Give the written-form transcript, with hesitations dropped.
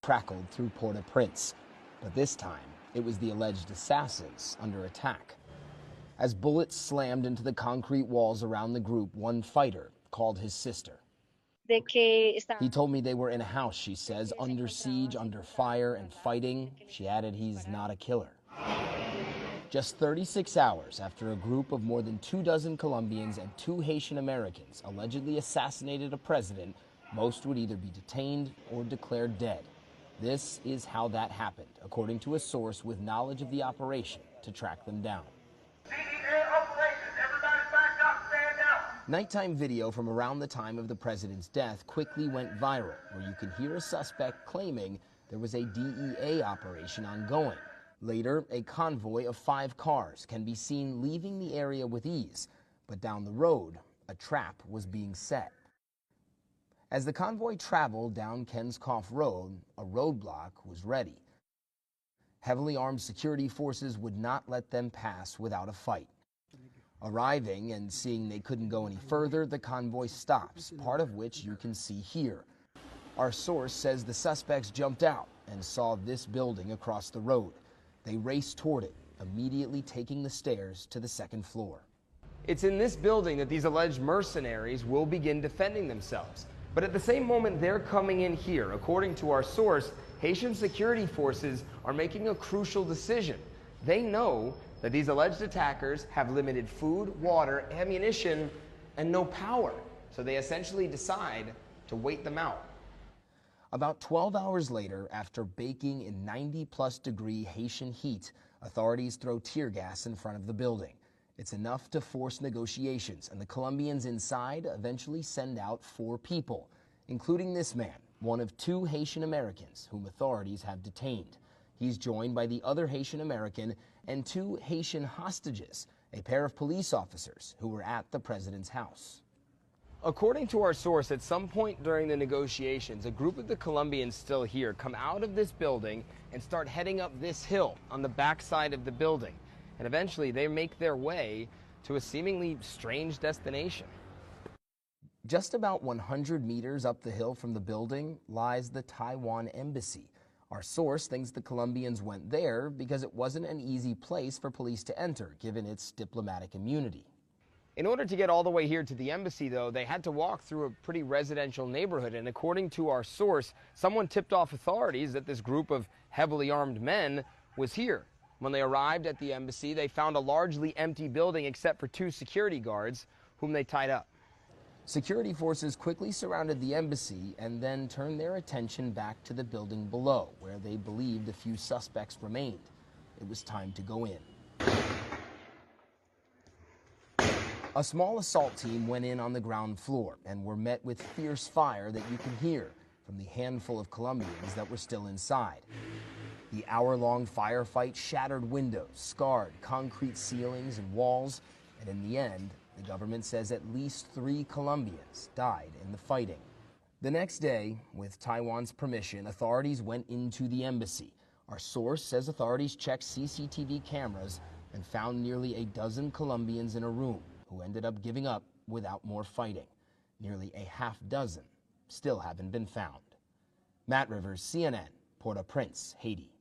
crackled through Port-au-Prince, but this time it was the alleged assassins under attack. As bullets slammed into the concrete walls around the group, one fighter called his sister. He told me they were in a house, she says, under siege, under fire, and fighting. She added he's not a killer. Just 36 hours after a group of more than 24 Colombians and 2 Haitian Americans allegedly assassinated a president, most would either be detained or declared dead. This is how that happened, according to a source with knowledge of the operation to track them down. Nighttime video from around the time of the president's death quickly went viral, where you can hear a suspect claiming there was a DEA operation ongoing. Later, a convoy of 5 cars can be seen leaving the area with ease, but down the road, a trap was being set. As the convoy traveled down Kenskoff Road, a roadblock was ready. Heavily armed security forces would not let them pass without a fight. Arriving and seeing they couldn't go any further, the convoy stops, part of which you can see here. Our source says the suspects jumped out and saw this building across the road. They raced toward it, immediately taking the stairs to the 2nd floor. It's in this building that these alleged mercenaries will begin defending themselves. But at the same moment they're coming in here, according to our source, Haitian security forces are making a crucial decision. They know that these alleged attackers have limited food, water, ammunition, and no power. So they essentially decide to wait them out. About 12 hours later, after baking in 90-plus degree Haitian heat, authorities throw tear gas in front of the building. It's enough to force negotiations, and the Colombians inside eventually send out 4 people, including this man, one of 2 Haitian Americans whom authorities have detained. He's joined by the other Haitian American and 2 Haitian hostages, a pair of police officers who were at the president's house. According to our source, at some point during the negotiations, a group of the Colombians still here come out of this building and start heading up this hill on the backside of the building. And eventually they make their way to a seemingly strange destination. Just about 100 meters up the hill from the building lies the Taiwan embassy. Our source thinks the Colombians went there because it wasn't an easy place for police to enter, given its diplomatic immunity. In order to get all the way here to the embassy, though, they had to walk through a pretty residential neighborhood, and according to our source, someone tipped off authorities that this group of heavily armed men was here. When they arrived at the embassy, they found a largely empty building except for 2 security guards, whom they tied up. Security forces quickly surrounded the embassy and then turned their attention back to the building below, where they believed a few suspects remained. It was time to go in. A small assault team went in on the ground floor and were met with fierce fire that you can hear from the handful of Colombians that were still inside. The hour-long firefight shattered windows, scarred concrete ceilings and walls, and in the end, the government says at least 3 Colombians died in the fighting. The next day, with Taiwan's permission, authorities went into the embassy. Our source says authorities checked CCTV cameras and found nearly a dozen Colombians in a room who ended up giving up without more fighting. Nearly a half dozen still haven't been found. Matt Rivers, CNN, Port-au-Prince, Haiti.